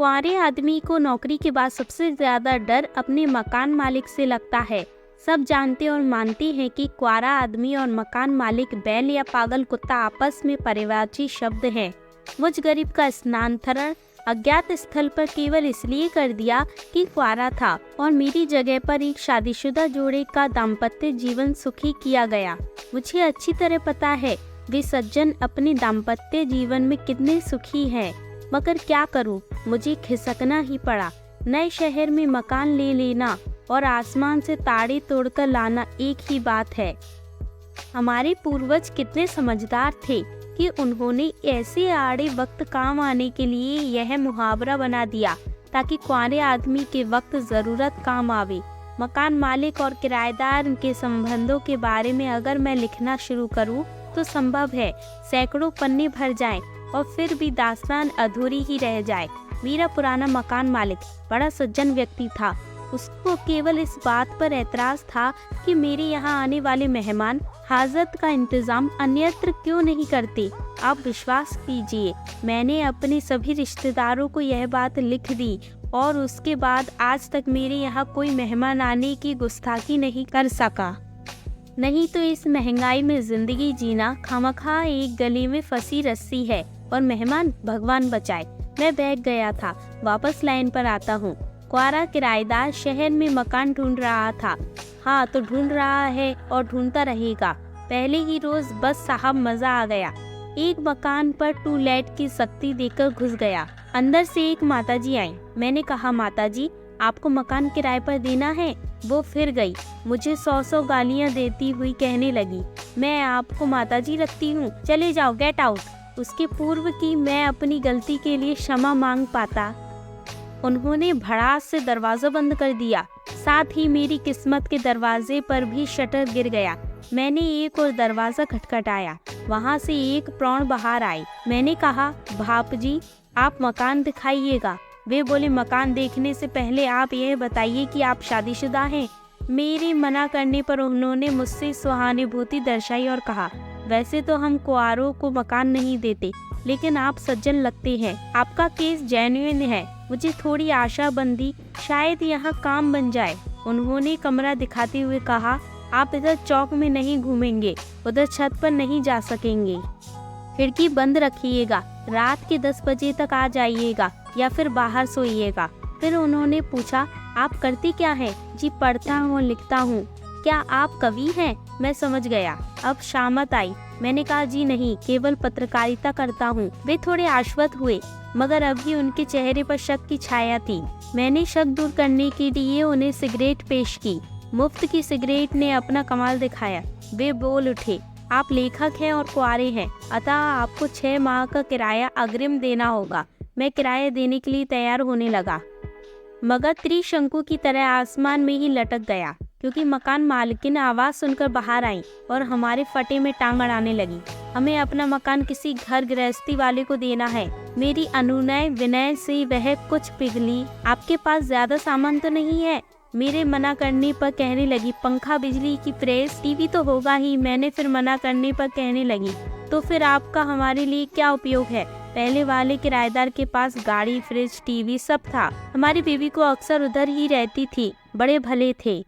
कुंवारे आदमी को नौकरी के बाद सबसे ज्यादा डर अपने मकान मालिक से लगता है। सब जानते और मानते हैं कि कुंवारा आदमी और मकान मालिक बैल या पागल कुत्ता आपस में परिवाची शब्द हैं। मुझ गरीब का स्थानांतरण अज्ञात स्थल पर केवल इसलिए कर दिया कि कुंवारा था और मेरी जगह पर एक शादीशुदा जोड़े का दाम्पत्य जीवन सुखी किया गया। मुझे अच्छी तरह पता है वे सज्जन अपने दाम्पत्य जीवन में कितने सुखी हैं, मगर क्या करूं, मुझे खिसकना ही पड़ा। नए शहर में मकान ले लेना और आसमान से ताड़े तोड़कर लाना एक ही बात है। हमारे पूर्वज कितने समझदार थे कि उन्होंने ऐसे आड़े वक्त काम आने के लिए यह मुहावरा बना दिया ताकि कुंवारे आदमी के वक्त जरूरत काम आवे। मकान मालिक और किराएदार के संबंधों के बारे में अगर मैं लिखना शुरू करूं तो संभव है सैकड़ों पन्ने भर जाएं और फिर भी दास्तान अधूरी ही रह जाए। मेरा पुराना मकान मालिक बड़ा सज्जन व्यक्ति था। उसको केवल इस बात पर एतराज था कि मेरे यहाँ आने वाले मेहमान हाजत का इंतजाम अन्यत्र क्यों नहीं करते। आप विश्वास कीजिए, मैंने अपने सभी रिश्तेदारों को यह बात लिख दी और उसके बाद आज तक मेरे यहाँ कोई मेहमान आने की गुस्ताखी नहीं कर सका। नहीं तो इस महंगाई में जिंदगी जीना खामखा एक गले में फंसी रस्सी है और मेहमान भगवान बचाए। मैं बैठ गया था, वापस लाइन पर आता हूँ। कुंवारा किराएदार शहर में मकान ढूंढ रहा था। हाँ, तो ढूंढ रहा है और ढूंढता रहेगा। पहले ही रोज बस साहब मजा आ गया। एक मकान पर टू लेट की सख्ती देकर घुस गया। अंदर से एक माताजी आई। मैंने कहा, माताजी आपको मकान किराए पर देना है? वो फिर गई, मुझे 100 गालियाँ देती हुई कहने लगी, मैं आपको माताजी रखती हूँ, चले जाओ, गेट आउट। उसके पूर्व की मैं अपनी गलती के लिए क्षमा मांग पाता। उन्होंने भड़ास से दरवाजा बंद कर दिया। साथ ही मेरी किस्मत के दरवाजे पर भी शटर गिर गया। मैंने एक और दरवाजा खटखटाया। वहाँ से एक प्रौढ़ बाहर आई। मैंने कहा, भाप जी आप मकान दिखाइएगा। वे बोले, मकान देखने से पहले आप यह बताइए कि आप शादीशुदा हैं। मेरे मना करने पर उन्होंने मुझसे सहानुभूति दर्शाई और कहा, वैसे तो हम कुंवारों को मकान नहीं देते, लेकिन आप सज्जन लगते हैं, आपका केस जेन्युइन है। मुझे थोड़ी आशा बंधी, शायद यहाँ काम बन जाए। उन्होंने कमरा दिखाते हुए कहा, आप इधर चौक में नहीं घूमेंगे, उधर छत पर नहीं जा सकेंगे, खिड़की बंद रखिएगा, रात के 10 बजे तक आ जाइएगा या फिर बाहर सोइएगा। फिर उन्होंने पूछा, आप करती क्या हैं? जी पढ़ता हूँ और लिखता हूँ। क्या आप कवि हैं? मैं समझ गया। अब शामत आई। मैंने कहा, जी नहीं, केवल पत्रकारिता करता हूँ। वे थोड़े आश्वस्त हुए, मगर अभी उनके चेहरे पर शक की छाया थी। मैंने शक दूर करने के लिए उन्हें सिगरेट पेश की। मुफ्त की सिगरेट ने अपना कमाल दिखाया। वे बोल उठे, आप लेखक हैं और कुंवारे हैं, अतः आपको 6 माह का किराया अग्रिम देना होगा। मैं किराया देने के लिए तैयार होने लगा, मगर त्रिशंकु की तरह आसमान में ही लटक गया, क्योंकि मकान मालकिन आवाज सुनकर बाहर आई और हमारे फटे में टांग अड़ाने लगी। हमें अपना मकान किसी घर गृहस्थी वाले को देना है। मेरी अनुनय विनय से वह कुछ पिघली, आपके पास ज्यादा सामान तो नहीं है? मेरे मना करने पर कहने लगी, पंखा, बिजली की प्रेस, टीवी तो होगा ही। मैंने फिर मना करने पर कहने लगी, तो फिर आपका हमारे लिए क्या उपयोग है? पहले वाले किराएदार के पास गाड़ी, फ्रिज, टीवी सब था। हमारी बीवी को अक्सर उधर ही रहती थी, बड़े भले थे।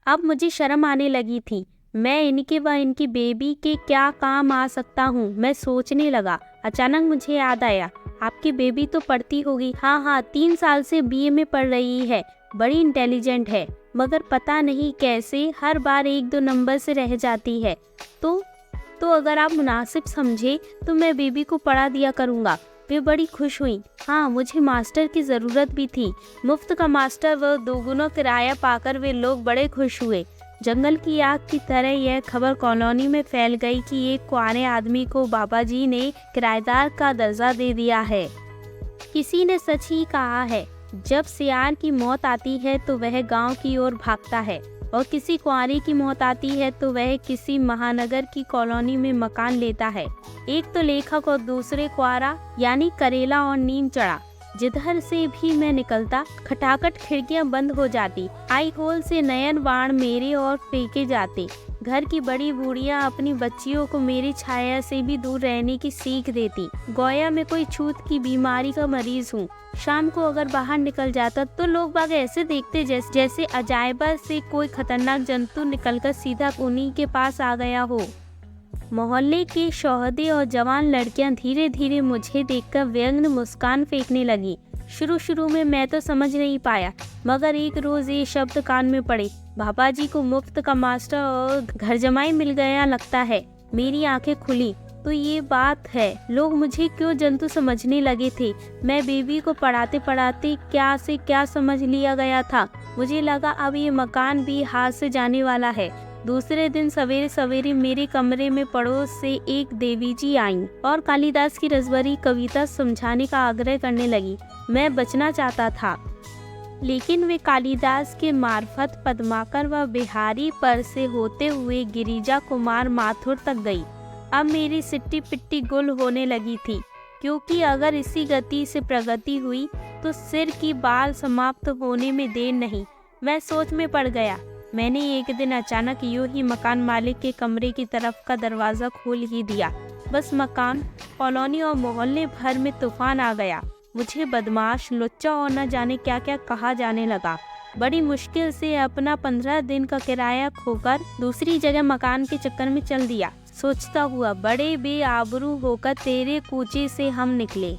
अब मुझे शर्म आने लगी थी। मैं इनके व इनकी बेबी के क्या काम आ सकता हूँ, मैं सोचने लगा। अचानक मुझे याद आया, आपकी बेबी तो पढ़ती होगी। हाँ, 3 साल से बीए में पढ़ रही है, बड़ी इंटेलिजेंट है, मगर पता नहीं कैसे हर बार 1-2 नंबर से रह जाती है। तो अगर आप मुनासिब समझे तो मैं बेबी को पढ़ा दिया करूँगा। वे बड़ी खुश हुई। हाँ, मुझे मास्टर की ज़रूरत भी थी। मुफ्त का मास्टर व 2 गुना किराया पाकर वे लोग बड़े खुश हुए। जंगल की आग की तरह यह खबर कॉलोनी में फैल गई कि एक कुंवारे आदमी को बाबा जी ने किराएदार का दर्जा दे दिया है। किसी ने सच ही कहा है, जब सियार की मौत आती है तो वह गांव की ओर भागता है, और किसी कुंवारी की मौत आती है तो वह किसी महानगर की कॉलोनी में मकान लेता है। एक तो लेखक और दूसरे कुंवारा, यानी करेला और नीम चढ़ा। जिधर से भी मैं निकलता, खटाखट खिड़कियां बंद हो जाती, आई होल से नयन बाण मेरे और फेंके जाते। घर की बड़ी बूढ़ियां अपनी बच्चियों को मेरी छाया से भी दूर रहने की सीख देती। गोया मैं कोई छूत की बीमारी का मरीज हूँ। शाम को अगर बाहर निकल जाता तो लोग बाग ऐसे देखते जैसे अजायबा से कोई खतरनाक जंतु निकलकर सीधा उन्हीं के पास आ गया हो। मोहल्ले के शौहदे और जवान लड़कियां धीरे धीरे मुझे देखकर व्यंग्य मुस्कान फेंकने लगी। शुरू में मैं तो समझ नहीं पाया, मगर एक रोज ये शब्द कान में पड़े, बाबा जी को मुफ्त का मास्टर और घर जमाई मिल गया लगता है। मेरी आंखें खुली तो ये बात है, लोग मुझे क्यों जंतु समझने लगे थे। मैं बेबी को पढ़ाते पढ़ाते क्या से क्या समझ लिया गया था। मुझे लगा अब ये मकान भी हाथ से जाने वाला है। दूसरे दिन सवेरे सवेरे मेरे कमरे में पड़ोस से एक देवी जी आईं और कालिदास की रसभरी कविता समझाने का आग्रह करने लगी। मैं बचना चाहता था, लेकिन वे कालिदास के मार्फत पद्माकर व बिहारी पर से होते हुए गिरिजा कुमार माथुर तक गई। अब मेरी सिट्टी पिट्टी गुल होने लगी थी, क्योंकि अगर इसी गति से प्रगति हुई तो सिर की बाल समाप्त होने में देर नहीं। मैं सोच में पड़ गया। मैंने एक दिन अचानक यूं ही मकान मालिक के कमरे की तरफ का दरवाज़ा खोल ही दिया। बस मकान, कॉलोनी और मोहल्ले भर में तूफान आ गया। मुझे बदमाश, लुच्चा और न जाने क्या क्या कहा जाने लगा। बड़ी मुश्किल से अपना 15 दिन का किराया खोकर दूसरी जगह मकान के चक्कर में चल दिया। सोचता हुआ बड़े बेआबरू होकर तेरे कूचे से हम निकले।